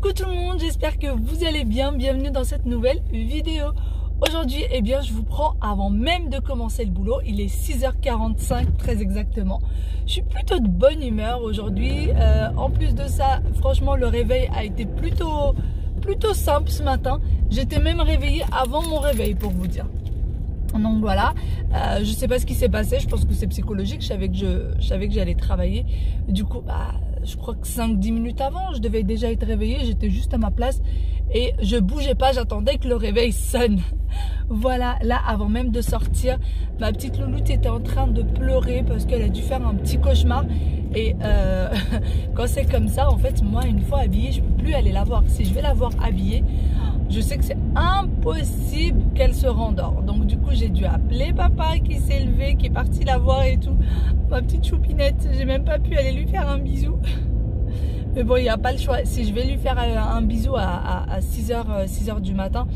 Coucou tout le monde, j'espère que vous allez bien, bienvenue dans cette nouvelle vidéo. Aujourd'hui, eh bien, je vous prends avant même de commencer le boulot, il est 6h45 très exactement. Je suis plutôt de bonne humeur aujourd'hui, en plus de ça, franchement le réveil a été plutôt simple ce matin. J'étais même réveillée avant mon réveil pour vous dire. Donc voilà, je sais pas ce qui s'est passé, je pense que c'est psychologique, je savais que j'allais travailler. Du coup, je crois que 5-10 minutes avant, je devais déjà être réveillée, j'étais juste à ma place et je bougeais pas, j'attendais que le réveil sonne. Voilà, là avant même de sortir, ma petite louloute était en train de pleurer parce qu'elle a dû faire un petit cauchemar. Et quand c'est comme ça, en fait, moi une fois habillée, je peux plus aller la voir. Si je vais la voir habillée, je sais que c'est impossible qu'elle se rendort. Donc du coup, j'ai dû appeler papa qui s'est levé, qui est parti la voir et tout. Ma petite choupinette, j'ai même pas pu aller lui faire un bisou. Mais bon, il n'y a pas le choix. Si je vais lui faire un bisou à 6h du matin,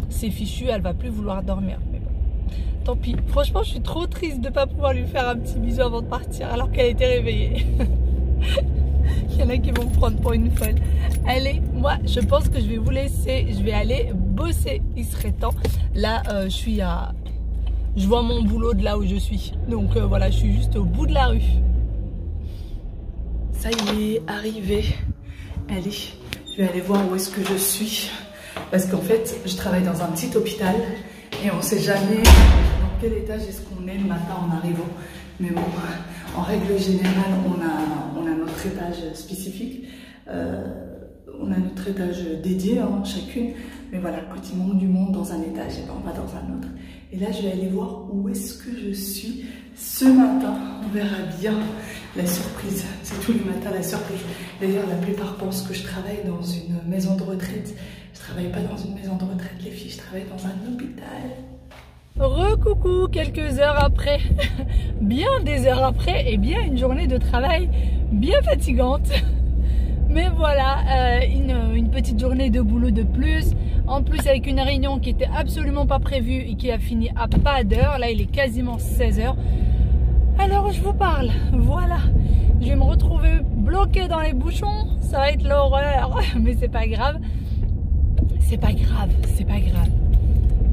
c'est fichu, elle va plus vouloir dormir. Mais bon, tant pis. Franchement, je suis trop triste de ne pas pouvoir lui faire un petit bisou avant de partir alors qu'elle était réveillée. Il y en a qui vont me prendre pour une folle. Allez, moi je pense que je vais vous laisser. Je vais aller bosser. Il serait temps. Là, je vois mon boulot de là où je suis. Donc voilà, je suis juste au bout de la rue. Ça y est, arrivé. Allez, je vais aller voir où est-ce que je suis. Parce qu'en fait, je travaille dans un petit hôpital. Et on ne sait jamais dans quel étage est-ce qu'on est le matin en arrivant. Mais bon, en règle générale, on a notre étage spécifique. On a notre étage dédié, hein, chacune. Mais voilà, quand il manque du monde dans un étage, et ben on va dans un autre. Et là, je vais aller voir où est-ce que je suis ce matin. On verra bien la surprise. C'est tous les matins la surprise. D'ailleurs, la plupart pensent que je travaille dans une maison de retraite. Je travaille pas dans une maison de retraite, les filles. Je travaille dans un hôpital. Recoucou, quelques heures après, bien des heures après, et bien une journée de travail bien fatigante. Mais voilà, une petite journée de boulot de plus. En plus avec une réunion qui était absolument pas prévue et qui a fini à pas d'heure. Là il est quasiment 16h. Alors je vous parle, voilà. Je vais me retrouver bloquée dans les bouchons. Ça va être l'horreur, mais c'est pas grave. C'est pas grave, c'est pas grave.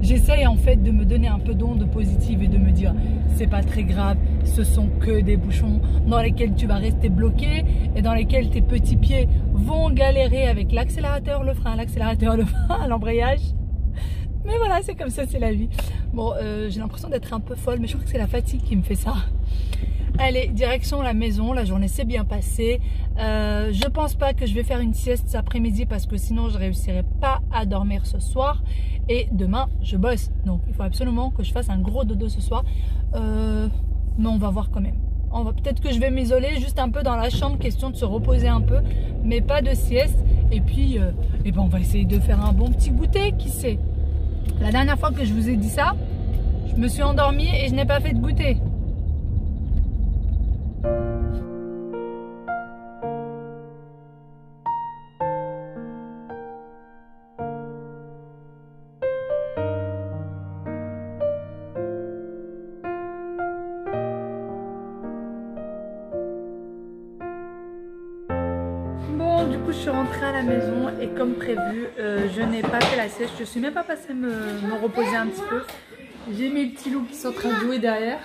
J'essaye en fait de me donner un peu d'onde positive et de me dire c'est pas très grave, ce sont que des bouchons dans lesquels tu vas rester bloqué et dans lesquels tes petits pieds vont galérer avec l'accélérateur, le frein, l'embrayage. Mais voilà, c'est comme ça, c'est la vie. Bon, j'ai l'impression d'être un peu folle, mais je crois que c'est la fatigue qui me fait ça. Allez, direction la maison, la journée s'est bien passée. Je pense pas que je vais faire une sieste cet après-midi parce que sinon je réussirai pas à dormir ce soir. Et demain, je bosse. Donc il faut absolument que je fasse un gros dodo ce soir. Mais on va voir quand même. Peut-être que je vais m'isoler juste un peu dans la chambre, question de se reposer un peu. Mais pas de sieste. Et puis, on va essayer de faire un bon petit goûter, qui sait. La dernière fois que je vous ai dit ça, je me suis endormie et je n'ai pas fait de goûter. Du coup je suis rentrée à la maison et comme prévu je n'ai pas fait la sieste, je suis même pas passée me reposer un petit peu. J'ai mes petits loups qui sont en train de jouer derrière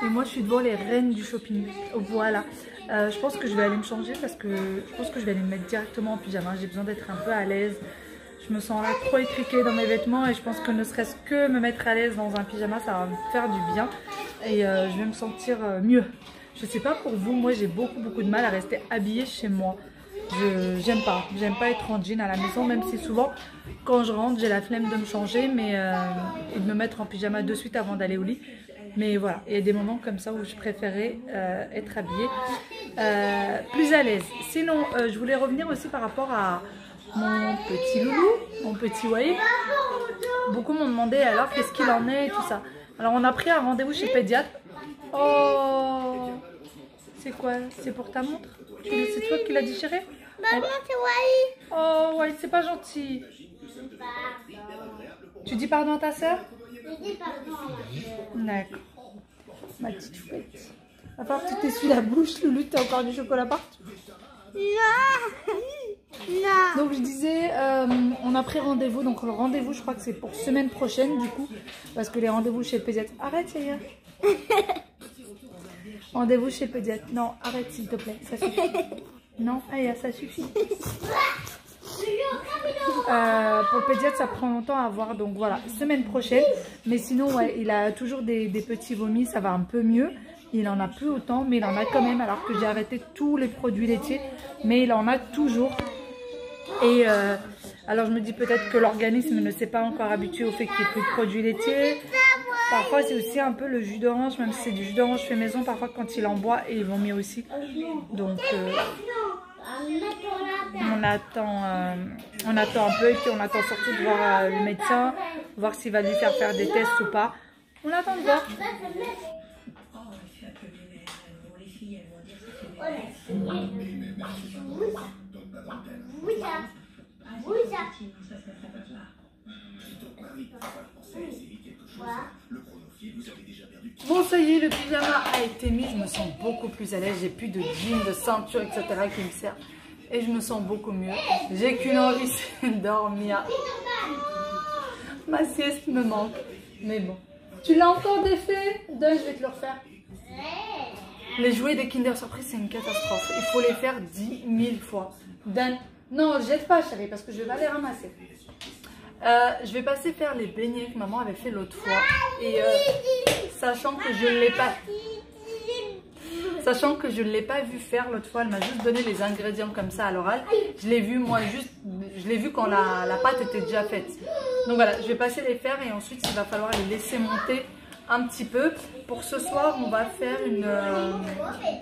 et moi je suis devant les reines du shopping. Voilà, je pense que je vais aller me changer parce que je pense que je vais aller me mettre directement en pyjama. J'ai besoin d'être un peu à l'aise, je me sens là trop étriquée dans mes vêtements et je pense que ne serait-ce que me mettre à l'aise dans un pyjama ça va me faire du bien et je vais me sentir mieux. Je sais pas pour vous, moi j'ai beaucoup de mal à rester habillée chez moi. J'aime pas être en jean à la maison, même si souvent quand je rentre j'ai la flemme de me changer et de me mettre en pyjama de suite avant d'aller au lit. Mais voilà, il y a des moments comme ça où je préférais être habillée plus à l'aise. Sinon, je voulais revenir aussi par rapport à mon petit loulou, mon petit Wahib. Beaucoup m'ont demandé alors qu'est-ce qu'il en est et tout ça. Alors on a pris un rendez-vous chez le pédiatre. Oh, c'est quoi? C'est pour ta montre? C'est toi qui l'as déchiré? Maman, c'est Wahib. Oh, ouais, c'est pas gentil. Tu dis pardon à ta soeur? Je dis pardon à ma soeur. D'accord. Ma petite chouette. À part que tu t'essuies la bouche, Loulou, t'as encore du chocolat partout. Non. donc je disais, on a pris rendez-vous. Donc le rendez-vous, je crois que c'est pour semaine prochaine du coup. Parce que les rendez-vous chez le pédiatre... Arrête, Yaya. Rendez-vous chez le pédiatre. Non, arrête s'il te plaît, ça suffit. Non, Yaya, ça suffit. Pour le pédiatre, ça prend longtemps à voir. Donc voilà, semaine prochaine. Mais sinon, ouais, il a toujours des petits vomis. Ça va un peu mieux. Il en a plus autant, mais il en a quand même. Alors que j'ai arrêté tous les produits laitiers. Mais il en a toujours. Et alors je me dis peut-être que l'organisme ne s'est pas encore habitué au fait qu'il n'y ait plus de produits laitiers. Parfois c'est aussi un peu le jus d'orange, même si c'est du jus d'orange fait maison, parfois quand il en boit, et il vomit aussi. Donc on attend un peu, et puis on attend surtout de voir le médecin, voir s'il va lui faire des tests ou pas. On attend de voir. Bon, ça y est, le pyjama a été mis. Je me sens beaucoup plus à l'aise. J'ai plus de jeans, de ceinture, etc. qui me servent. Et je me sens beaucoup mieux. J'ai qu'une envie, c'est de dormir. Ma sieste me manque. Mais bon. Tu l'as encore défait? Donne, je vais te le refaire. Les jouets des Kinder Surprise, c'est une catastrophe. Il faut les faire 10 000 fois. Dan, non, jette pas, chérie, parce que je vais pas les ramasser. Je vais passer faire les beignets que maman avait fait l'autre fois. Et sachant que je ne l'ai pas vu faire l'autre fois, elle m'a juste donné les ingrédients comme ça à l'oral. Je l'ai vu moi je l'ai vu quand la pâte était déjà faite. Donc voilà, je vais passer les faire et ensuite il va falloir les laisser monter un petit peu. Pour ce soir, on va faire une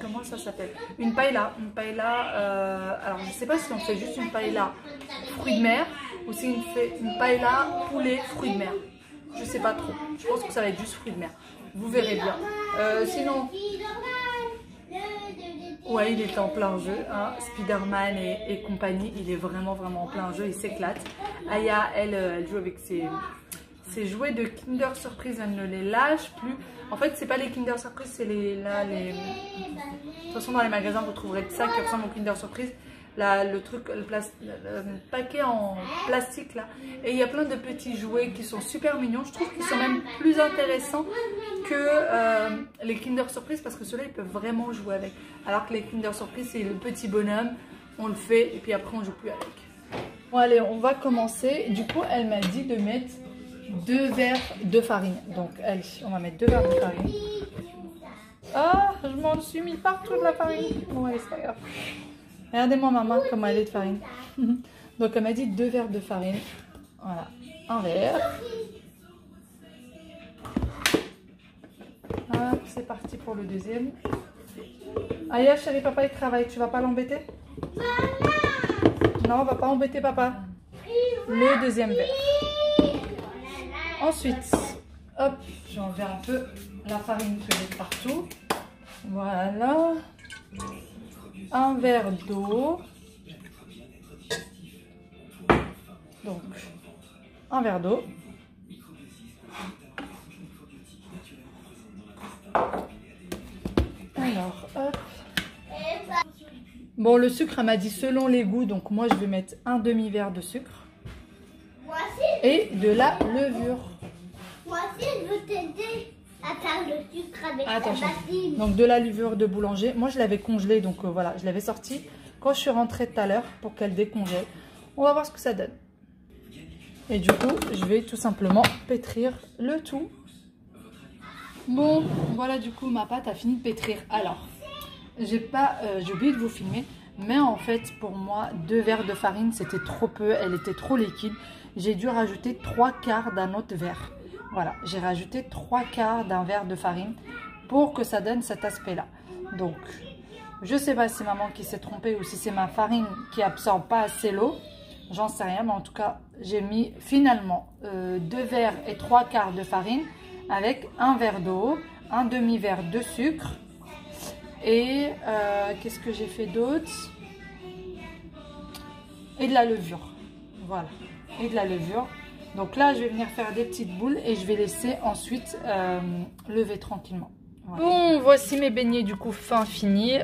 comment ça s'appelle? Une paella. Une paella. Alors je sais pas si on fait juste une paella fruits de mer ou si on fait une paella poulet fruits de mer. Je sais pas trop. Je pense que ça va être juste fruits de mer. Vous verrez bien. Sinon, ouais, il est en plein jeu. Hein. Spider-Man et compagnie, il est vraiment en plein jeu. Il s'éclate. Aya, elle joue avec ses jouets de Kinder Surprise. Elle ne les lâche plus. En fait, c'est pas les Kinder Surprise, c'est les. De toute façon, dans les magasins, vous trouverez ça qui ressemble au Kinder Surprise. Le paquet en plastique là, et il y a plein de petits jouets qui sont super mignons. Je trouve qu'ils sont même plus intéressants que les Kinder Surprise parce que ceux-là ils peuvent vraiment jouer avec, alors que les Kinder Surprise c'est le petit bonhomme, on le fait et puis après on joue plus avec. Bon allez, on va commencer. Du coup elle m'a dit de mettre 2 verres de farine, donc allez, on va mettre 2 verres de farine. Ah, je m'en suis mis partout de la farine. Bon allez, c'est pas grave. Regardez-moi ma main comme elle est de farine. Donc elle m'a dit 2 verres de farine. Voilà, un verre. Hop, c'est parti pour le deuxième. Aya, chérie, papa il travaille, tu vas pas l'embêter? Non, on va pas embêter papa. Le deuxième verre. Ensuite, hop, j'ai enlevé un peu la farine que j'ai partout. Voilà. Un verre d'eau. Donc, un verre d'eau. Alors, hop. Bon, le sucre, elle m'a dit selon les goûts. Donc, moi, je vais mettre un demi-verre de sucre. Et de la levure. Moi aussi, je veux t'aider à faire le sucre avec la Attention. machine. Donc de la levure de boulanger. Moi je l'avais congelée, donc voilà, je l'avais sortie quand je suis rentrée tout à l'heure pour qu'elle décongèle. On va voir ce que ça donne. Et du coup, je vais tout simplement pétrir le tout. Bon, voilà, du coup ma pâte a fini de pétrir. Alors, j'ai oublié de vous filmer, mais en fait pour moi 2 verres de farine c'était trop peu, elle était trop liquide. J'ai dû rajouter 3/4 d'un autre verre. Voilà, j'ai rajouté 3/4 d'un verre de farine pour que ça donne cet aspect-là. Donc, je sais pas si c'est maman qui s'est trompée ou si c'est ma farine qui absorbe pas assez l'eau. J'en sais rien, mais en tout cas, j'ai mis finalement 2 verres et 3/4 de farine avec un verre d'eau, un demi-verre de sucre et qu'est-ce que j'ai fait d'autre? Et de la levure. Voilà, et de la levure. Donc là, je vais venir faire des petites boules et je vais laisser ensuite lever tranquillement. Voilà. Bon, voici mes beignets du coup fin fini.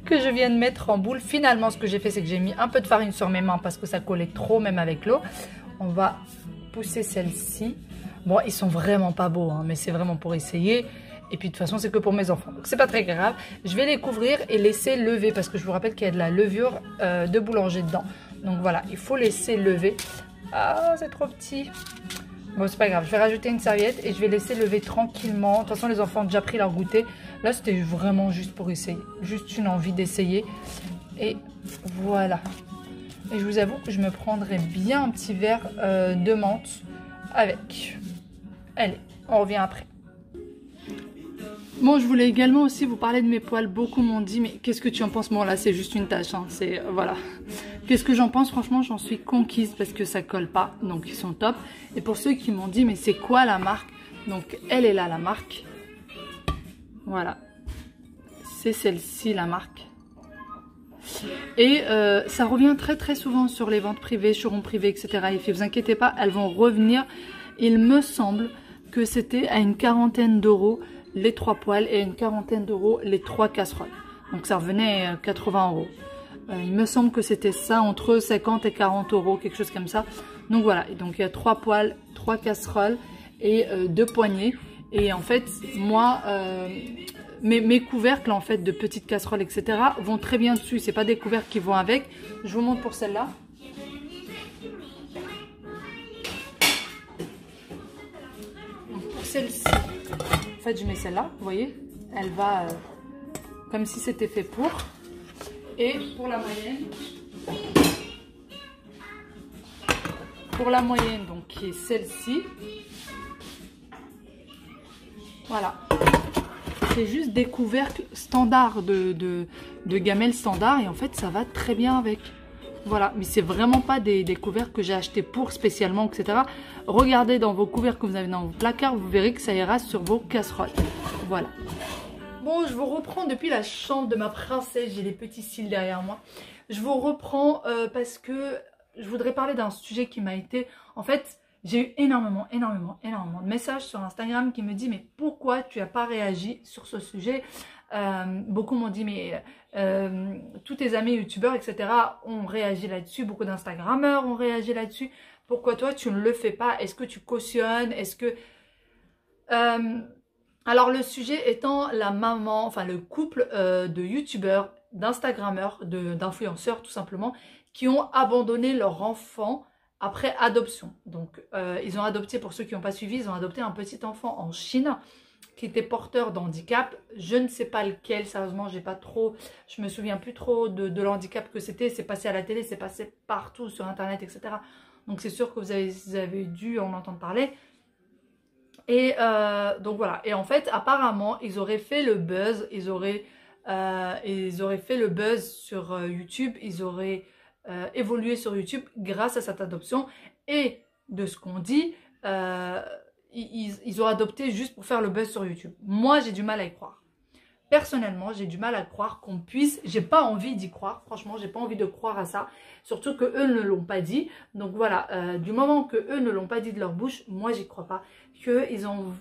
que je viens de mettre en boule. Finalement, ce que j'ai fait, c'est que j'ai mis un peu de farine sur mes mains parce que ça collait trop, même avec l'eau. On va pousser celle-ci. Bon, ils sont vraiment pas beaux, hein, mais c'est vraiment pour essayer. Et puis de toute façon, c'est que pour mes enfants. Donc c'est pas très grave. Je vais les couvrir et laisser lever parce que je vous rappelle qu'il y a de la levure de boulanger dedans. Donc voilà, il faut laisser lever. Ah, c'est trop petit. Bon, c'est pas grave. Je vais rajouter une serviette et je vais laisser lever tranquillement. De toute façon, les enfants ont déjà pris leur goûter. Là, c'était vraiment juste pour essayer. Juste une envie d'essayer. Et voilà. Et je vous avoue que je me prendrai bien un petit verre de menthe avec. Allez, on revient après. Bon, je voulais également aussi vous parler de mes poils. Beaucoup m'ont dit, mais qu'est-ce que tu en penses? Bon, là, c'est juste une tache, hein. C'est, voilà. Qu'est-ce que j'en pense? Franchement, j'en suis conquise parce que ça colle pas. Donc, ils sont top. Et pour ceux qui m'ont dit, mais c'est quoi la marque? Donc, elle est là, la marque. Voilà. C'est celle-ci, la marque. Et ça revient très, très souvent sur les ventes privées, showrooms privés, etc. Les filles, vous inquiétez pas, elles vont revenir. Il me semble que c'était à une quarantaine d'euros les 3 poêles et une quarantaine d'euros les 3 casseroles. Donc ça revenait à 80 euros. Il me semble que c'était ça, entre 50 et 40 euros, quelque chose comme ça. Donc voilà, et donc il y a 3 poêles, 3 casseroles et 2 poignées. Et en fait, moi, mes couvercles en fait de petites casseroles, etc. vont très bien dessus. C'est pas des couvercles qui vont avec. Je vous montre pour celle-là. Pour celle-ci, en fait, je mets celle-là, vous voyez, elle va comme si c'était fait pour. Et pour la moyenne, donc qui est celle-ci, voilà. C'est juste des couvercles standards de gamelles standards et en fait, ça va très bien avec. Voilà, mais c'est vraiment pas des couvercles que j'ai achetés pour spécialement, etc. Regardez dans vos couvercles que vous avez dans vos placards, vous verrez que ça ira sur vos casseroles. Voilà. Bon, je vous reprends depuis la chambre de ma princesse. J'ai les petits cils derrière moi. Je vous reprends parce que je voudrais parler d'un sujet qui m'a été... En fait, j'ai eu énormément de messages sur Instagram qui me disent « Mais pourquoi tu n'as pas réagi sur ce sujet ?» Beaucoup m'ont dit « Mais tous tes amis youtubeurs, etc. ont réagi là-dessus. Beaucoup d'instagrammeurs ont réagi là-dessus. Pourquoi toi, tu ne le fais pas? Est-ce que tu cautionnes? Est-ce que... » Alors le sujet étant la maman, enfin le couple de youtubeurs, d'instagrammeurs, d'influenceurs tout simplement, qui ont abandonné leur enfant après adoption. Donc ils ont adopté, pour ceux qui n'ont pas suivi, ils ont adopté un petit enfant en Chine qui était porteur d'handicap. Je ne sais pas lequel, sérieusement, j'ai pas trop, je me souviens plus trop de l'handicap que c'était. C'est passé à la télé, c'est passé partout sur internet, etc. Donc c'est sûr que vous avez dû en entendre parler. Et donc voilà, et en fait apparemment ils auraient fait le buzz, ils auraient fait le buzz sur YouTube, ils auraient évolué sur YouTube grâce à cette adoption. Et de ce qu'on dit, ils ont adopté juste pour faire le buzz sur YouTube. Moi j'ai du mal à y croire. Personnellement, j'ai du mal à croire qu'on puisse, j'ai pas envie d'y croire, franchement, j'ai pas envie de croire à ça, surtout que eux ne l'ont pas dit. Donc voilà, du moment que eux ne l'ont pas dit de leur bouche, moi j'y crois pas, qu'ils ont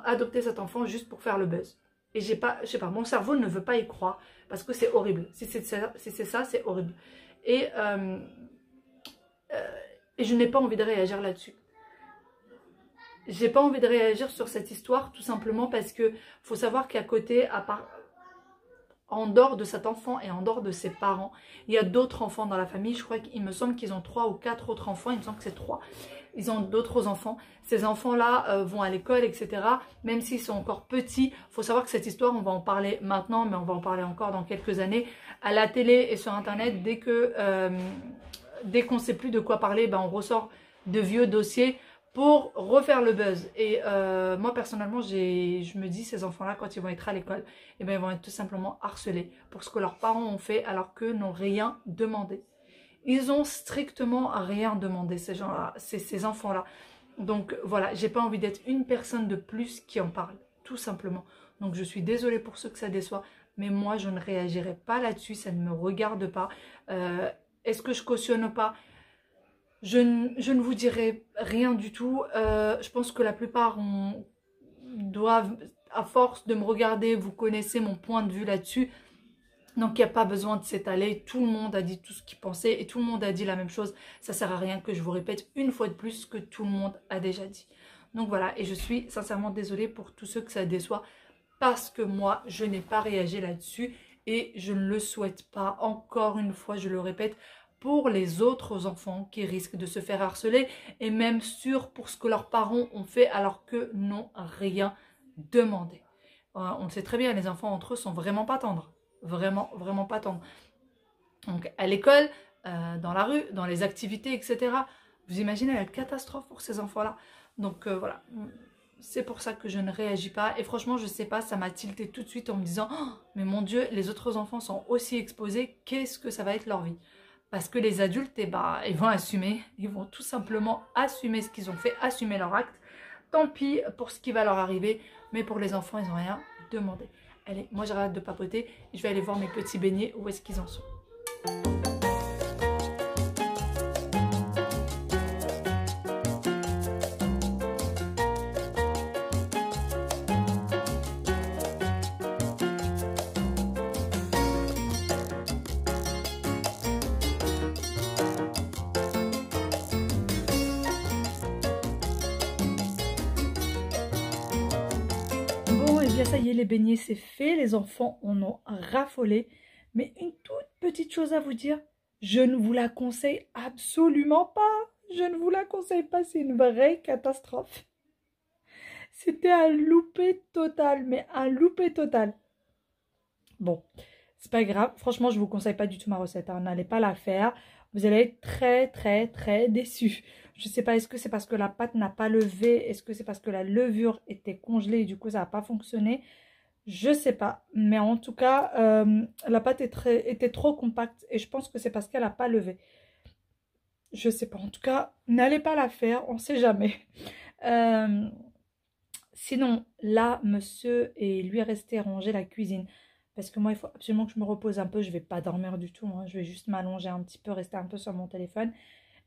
adopté cet enfant juste pour faire le buzz. Et je sais pas, mon cerveau ne veut pas y croire, parce que c'est horrible. Si c'est ça, c'est horrible. Et je n'ai pas envie de réagir là-dessus. J'ai pas envie de réagir sur cette histoire tout simplement parce que faut savoir qu'à côté, en dehors de cet enfant et en dehors de ses parents, il y a d'autres enfants dans la famille. Je crois qu'il me semble qu'ils ont 3 ou 4 autres enfants. Il me semble que c'est 3. Ils ont d'autres enfants. Ces enfants-là vont à l'école, etc. Même s'ils sont encore petits, il faut savoir que cette histoire, on va en parler maintenant, mais on va en parler encore dans quelques années. À la télé et sur Internet, dès qu'on ne sait plus de quoi parler, ben, on ressort de vieux dossiers pour refaire le buzz. Et moi personnellement, je me dis, ces enfants-là, quand ils vont être à l'école, eh ben, ils vont être tout simplement harcelés pour ce que leurs parents ont fait alors qu'eux n'ont rien demandé. Ils ont strictement rien demandé, ces gens-là, ces enfants-là. Donc voilà, j'ai pas envie d'être une personne de plus qui en parle, tout simplement. Donc je suis désolée pour ceux que ça déçoit, mais moi je ne réagirai pas là-dessus, ça ne me regarde pas. Est-ce que je cautionne pas? Je ne vous dirai rien du tout. Je pense que la plupart doivent, à force de me regarder, vous connaissez mon point de vue là-dessus. Donc il n'y a pas besoin de s'étaler, tout le monde a dit tout ce qu'il pensait et tout le monde a dit la même chose. Ça sert à rien que je vous répète une fois de plus ce que tout le monde a déjà dit. Donc voilà, et je suis sincèrement désolée pour tous ceux que ça déçoit parce que moi je n'ai pas réagi là-dessus et je ne le souhaite pas, encore une fois je le répète, pour les autres enfants qui risquent de se faire harceler et même pour ce que leurs parents ont fait alors que n'ont rien demandé. On le sait très bien, les enfants entre eux sont vraiment pas tendres. Vraiment, vraiment pas tendres. Donc à l'école, dans la rue, dans les activités, etc. Vous imaginez la catastrophe pour ces enfants-là. Donc voilà, c'est pour ça que je ne réagis pas. Et franchement, je sais pas, ça m'a tilté tout de suite en me disant oh, mais mon Dieu, les autres enfants sont aussi exposés, qu'est-ce que ça va être leur vie? Parce que les adultes, eh ben, ils vont assumer, ils vont tout simplement assumer ce qu'ils ont fait, assumer leur acte. Tant pis pour ce qui va leur arriver, mais pour les enfants, ils n'ont rien demandé. Allez, moi j'arrête de papoter, je vais aller voir mes petits beignets, où est-ce qu'ils en sont. Bon, et bien ça y est, les beignets c'est fait, les enfants en ont raffolé. Mais une toute petite chose à vous dire, je ne vous la conseille absolument pas. Je ne vous la conseille pas, c'est une vraie catastrophe. C'était un loupé total, mais un loupé total. Bon, c'est pas grave, franchement je vous conseille pas du tout ma recette, hein. N'allez pas la faire, vous allez être très déçus. Je sais pas, est-ce que c'est parce que la pâte n'a pas levé, est-ce que c'est parce que la levure était congelée et du coup ça n'a pas fonctionné? Je sais pas, mais en tout cas, la pâte était trop compacte et je pense que c'est parce qu'elle n'a pas levé. Je sais pas, en tout cas, n'allez pas la faire, on sait jamais. Sinon, là, monsieur est lui resté ranger la cuisine. Parce que moi, il faut absolument que je me repose un peu. Je ne vais pas dormir du tout, hein. Je vais juste m'allonger un petit peu, rester un peu sur mon téléphone.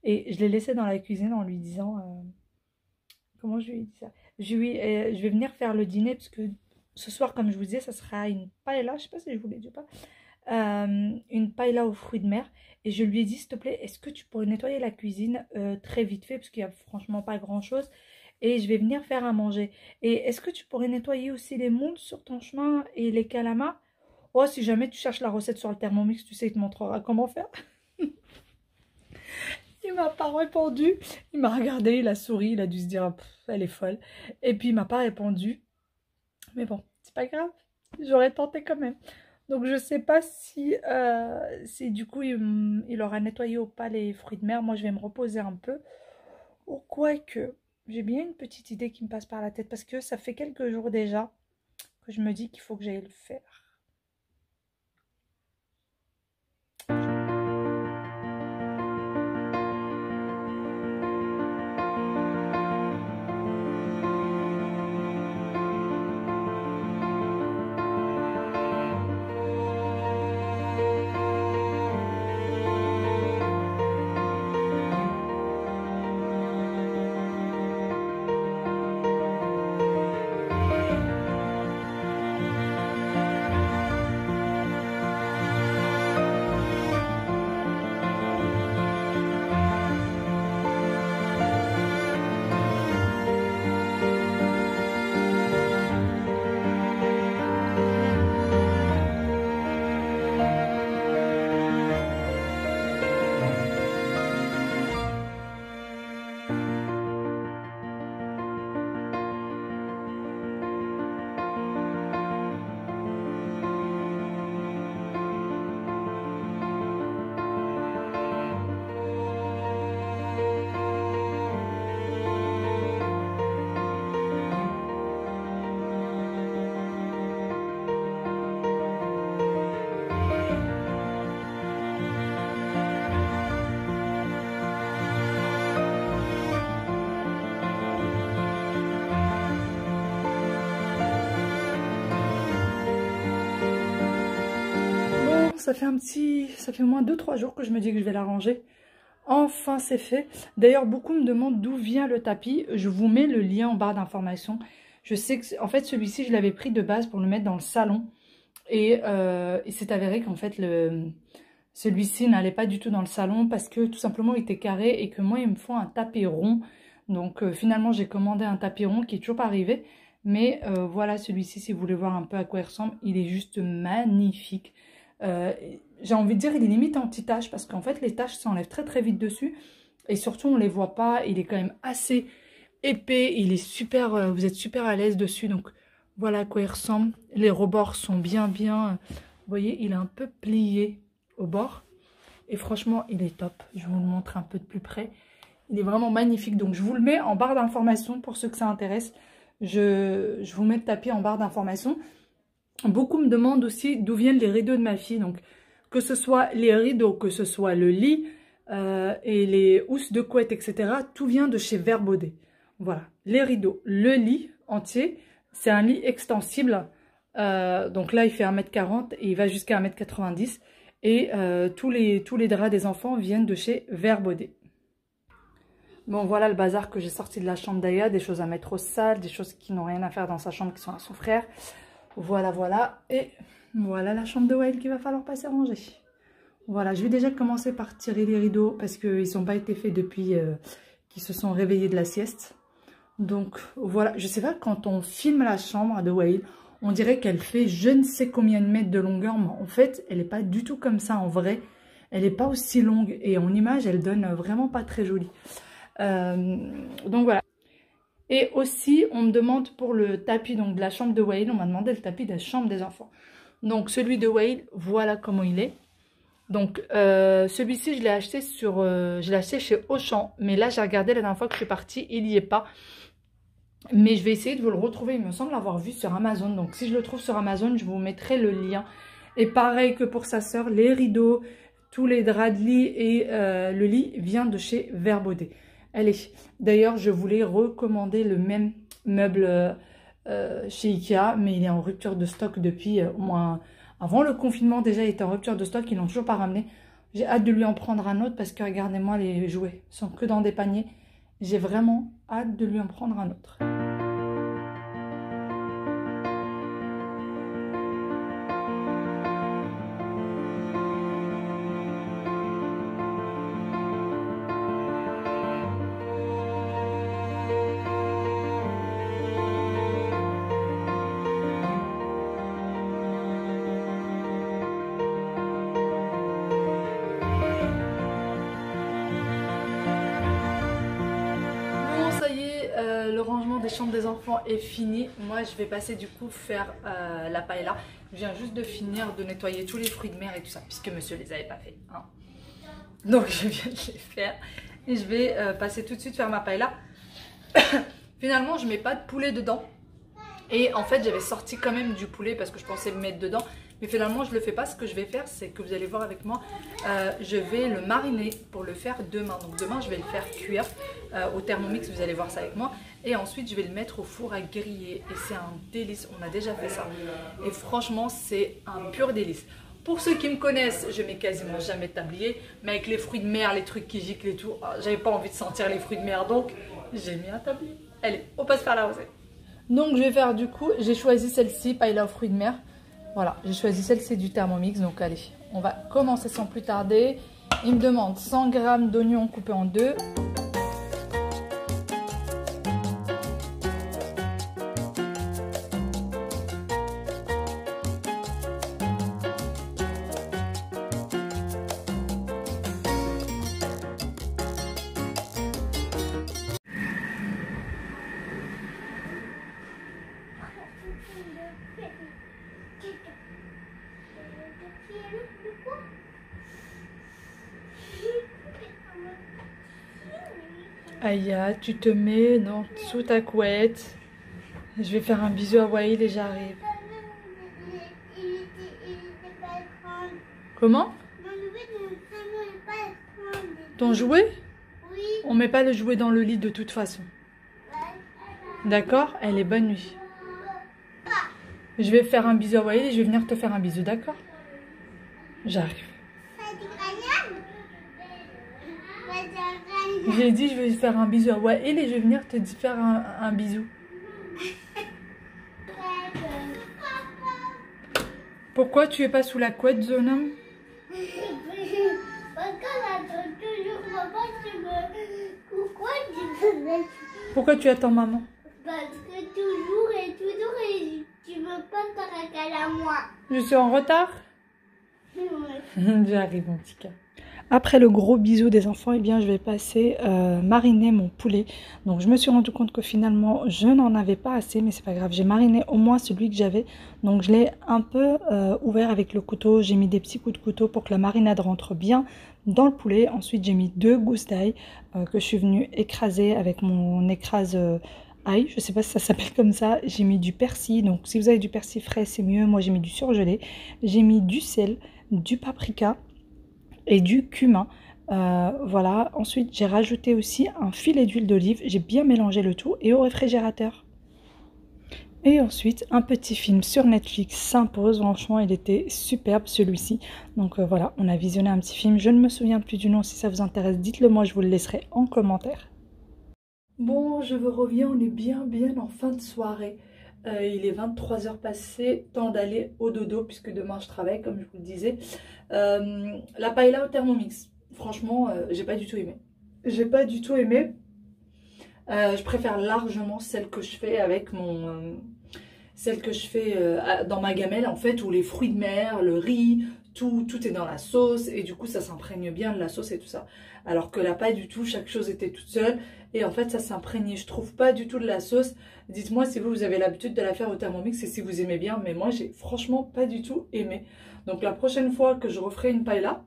Et je l'ai laissé dans la cuisine en lui disant... comment je lui ai dit ça? Je vais venir faire le dîner parce que ce soir, comme je vous disais, ça sera une paella. Je ne sais pas si je vous l'ai dit ou pas. Une paella aux fruits de mer. Et je lui ai dit, s'il te plaît, est-ce que tu pourrais nettoyer la cuisine très vite fait? Parce qu'il n'y a franchement pas grand-chose. Et je vais venir faire à manger. Et est-ce que tu pourrais nettoyer aussi les moules sur ton chemin et les calamars? Oh, si jamais tu cherches la recette sur le Thermomix, tu sais, il te montrera comment faire. Il m'a pas répondu. Il m'a regardé, il a souri, il a dû se dire, elle est folle. Et puis il m'a pas répondu. Mais bon, c'est pas grave. J'aurais tenté quand même. Donc je sais pas si du coup il aura nettoyé ou pas les fruits de mer. Moi, je vais me reposer un peu. Ou quoique, j'ai bien une petite idée qui me passe par la tête. Parce que ça fait quelques jours déjà que je me dis qu'il faut que j'aille le faire. Ça fait au moins 2-3 jours que je me dis que je vais la ranger. Enfin, c'est fait. D'ailleurs, beaucoup me demandent d'où vient le tapis. Je vous mets le lien en barre d'information. Je sais que, en fait, celui-ci, je l'avais pris de base pour le mettre dans le salon. Et il s'est avéré qu'en fait, celui-ci n'allait pas du tout dans le salon parce que tout simplement il était carré et que moi, il me faut un tapis rond. Donc finalement, j'ai commandé un tapis rond qui est toujours pas arrivé. Mais voilà, celui-ci, si vous voulez voir un peu à quoi il ressemble, il est juste magnifique. J'ai envie de dire, il est limite anti-tache parce qu'en fait, les taches s'enlèvent très très vite dessus. Et surtout, on ne les voit pas. Il est quand même assez épais. Il est super, vous êtes super à l'aise dessus. Donc voilà à quoi il ressemble. Les rebords sont bien. Vous voyez, il est un peu plié au bord. Et franchement, il est top. Je vous le montre un peu de plus près. Il est vraiment magnifique. Donc je vous le mets en barre d'informations pour ceux que ça intéresse. Je vous mets le tapis en barre d'informations. Beaucoup me demandent aussi d'où viennent les rideaux de ma fille. Donc, que ce soit les rideaux, que ce soit le lit et les housses de couette, etc. Tout vient de chez Vert Baudet. Voilà, les rideaux, le lit entier. C'est un lit extensible. Donc là, il fait 1m40 et il va jusqu'à 1m90. Et tous les draps des enfants viennent de chez Vert Baudet. Bon, voilà le bazar que j'ai sorti de la chambre d'Aya, des choses à mettre au sale, des choses qui n'ont rien à faire dans sa chambre, qui sont à son frère. Voilà. Et voilà la chambre de Wael qu'il va falloir passer ranger. Voilà, je vais déjà commencer par tirer les rideaux parce qu'ils n'ont pas été faits depuis qu'ils se sont réveillés de la sieste. Donc, voilà, je sais pas, quand on filme la chambre de Wael, on dirait qu'elle fait je ne sais combien de mètres de longueur, mais en fait, elle n'est pas du tout comme ça en vrai. Elle n'est pas aussi longue et en image, elle donne vraiment pas très jolie. Donc voilà. Et aussi on me demande pour le tapis donc de la chambre de Wael, on m'a demandé le tapis de la chambre des enfants. Donc celui de Wael, voilà comment il est. Donc celui-ci je l'ai acheté chez Auchan, mais là j'ai regardé la dernière fois que je suis partie, il n'y est pas. Mais je vais essayer de vous le retrouver, il me semble l'avoir vu sur Amazon. Donc si je le trouve sur Amazon, je vous mettrai le lien. Et pareil que pour sa sœur, les rideaux, tous les draps de lit et le lit vient de chez Vert Baudet. Allez, d'ailleurs, je voulais recommander le même meuble chez Ikea, mais il est en rupture de stock depuis au moins... Avant le confinement, déjà, il était en rupture de stock, ils l'ont toujours pas ramené. J'ai hâte de lui en prendre un autre parce que regardez-moi, les jouets sont que dans des paniers. J'ai vraiment hâte de lui en prendre un autre. Le rangement des chambres des enfants est fini. Moi je vais passer du coup faire la paella. Je viens juste de finir de nettoyer tous les fruits de mer et tout ça puisque monsieur les avait pas fait hein. Donc je viens de les faire et je vais passer tout de suite faire ma paella. Finalement je mets pas de poulet dedans et en fait j'avais sorti quand même du poulet parce que je pensais le mettre dedans. Mais finalement je le fais pas. Ce que je vais faire, c'est que vous allez voir avec moi, je vais le mariner pour le faire demain. Donc demain je vais le faire cuire au Thermomix, vous allez voir ça avec moi. Et ensuite je vais le mettre au four à griller. Et c'est un délice, on a déjà fait ça. Et franchement c'est un pur délice. Pour ceux qui me connaissent, je mets quasiment jamais de tablier. Mais avec les fruits de mer, les trucs qui giclent et tout, j'avais pas envie de sentir les fruits de mer. Donc j'ai mis un tablier. Allez, on passe faire la recette. Donc je vais faire du coup, j'ai choisi celle-ci, paella aux fruits de mer. Voilà, j'ai choisi celle-ci du Thermomix, donc allez, on va commencer sans plus tarder. Il me demande 100 g d'oignons coupés en deux. Aya, tu te mets sous ta couette. Je vais faire un bisou à Wael et j'arrive. Comment? Ton jouet? Oui. On met pas le jouet dans le lit de toute façon. D'accord? Allez, bonne nuit. Je vais faire un bisou à Wael et je vais venir te faire un bisou, d'accord? J'arrive. J'ai dit je vais faire un bisou à Wael et je vais venir te faire un bisou. Pourquoi tu es pas sous la couette, Zonam? Parce qu'elle attend toujours maman, pourquoi tu me laisses? Pourquoi tu attends maman? Parce que toujours et tu veux pas t'arrêter à moi. Je suis en retard? Ouais. J'arrive, mon petit cas. Après le gros bisou des enfants, eh bien, je vais passer mariner mon poulet. Donc, je me suis rendu compte que finalement, je n'en avais pas assez, mais c'est pas grave. J'ai mariné au moins celui que j'avais. Donc, je l'ai un peu ouvert avec le couteau. J'ai mis des petits coups de couteau pour que la marinade rentre bien dans le poulet. Ensuite, j'ai mis 2 gousses d'ail que je suis venue écraser avec mon écrase ail. Je sais pas si ça s'appelle comme ça. J'ai mis du persil. Donc, si vous avez du persil frais, c'est mieux. Moi, j'ai mis du surgelé. J'ai mis du sel, du paprika et du cumin. Voilà. Ensuite, j'ai rajouté aussi un filet d'huile d'olive. J'ai bien mélangé le tout et au réfrigérateur. Et ensuite, un petit film sur Netflix s'impose. Franchement, il était superbe celui-ci. Donc voilà, on a visionné un petit film. Je ne me souviens plus du nom. Si ça vous intéresse, dites-le moi, je vous le laisserai en commentaire. Bon, je vous reviens. On est bien en fin de soirée. Il est 23 h passées, temps d'aller au dodo puisque demain je travaille comme je vous le disais. La paella au Thermomix, franchement j'ai pas du tout aimé. J'ai pas du tout aimé. Je préfère largement celle que je fais avec mon... celle que je fais dans ma gamelle en fait, où les fruits de mer, le riz, tout est dans la sauce et du coup ça s'imprègne bien de la sauce et tout ça. Alors que là pas du tout, chaque chose était toute seule et en fait ça s'imprégnait, je trouve pas du tout de la sauce. Dites-moi si vous avez l'habitude de la faire au Thermomix et si vous aimez bien, mais moi j'ai franchement pas du tout aimé. Donc la prochaine fois que je referai une paella,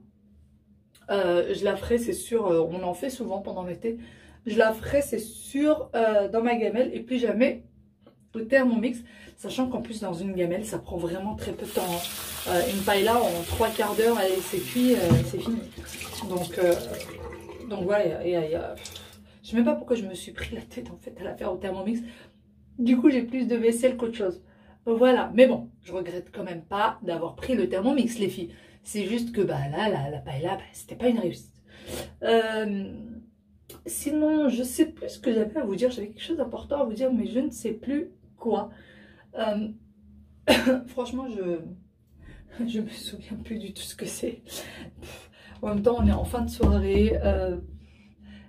je la ferai c'est sûr, on en fait souvent pendant l'été, je la ferai c'est sûr dans ma gamelle et plus jamais au Thermomix, sachant qu'en plus dans une gamelle ça prend vraiment très peu de temps. Une paella en 3/4 d'heure, allez c'est cuit, c'est fini. Donc voilà, je sais même pas pourquoi je me suis pris la tête en fait à la faire au Thermomix. Du coup j'ai plus de vaisselle qu'autre chose. Voilà, mais bon, je regrette quand même pas d'avoir pris le Thermomix les filles. C'est juste que bah là, la paella, bah, c'était pas une réussite. Sinon, je sais plus ce que j'avais à vous dire. J'avais quelque chose d'important à vous dire, mais je ne sais plus quoi. Franchement, je me souviens plus du tout ce que c'est. En même temps, on est en fin de soirée.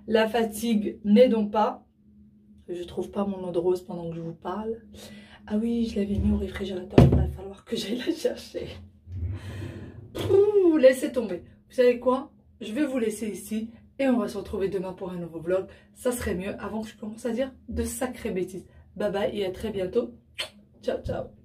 La fatigue n'aidons pas. Je trouve pas mon eau de rose pendant que je vous parle. Ah oui, je l'avais mis au réfrigérateur. Il va falloir que j'aille la chercher. Ouh, laissez tomber. Vous savez quoi? Je vais vous laisser ici. Et on va se retrouver demain pour un nouveau vlog. Ça serait mieux avant que je commence à dire de sacrées bêtises. Bye bye et à très bientôt. Ciao, ciao.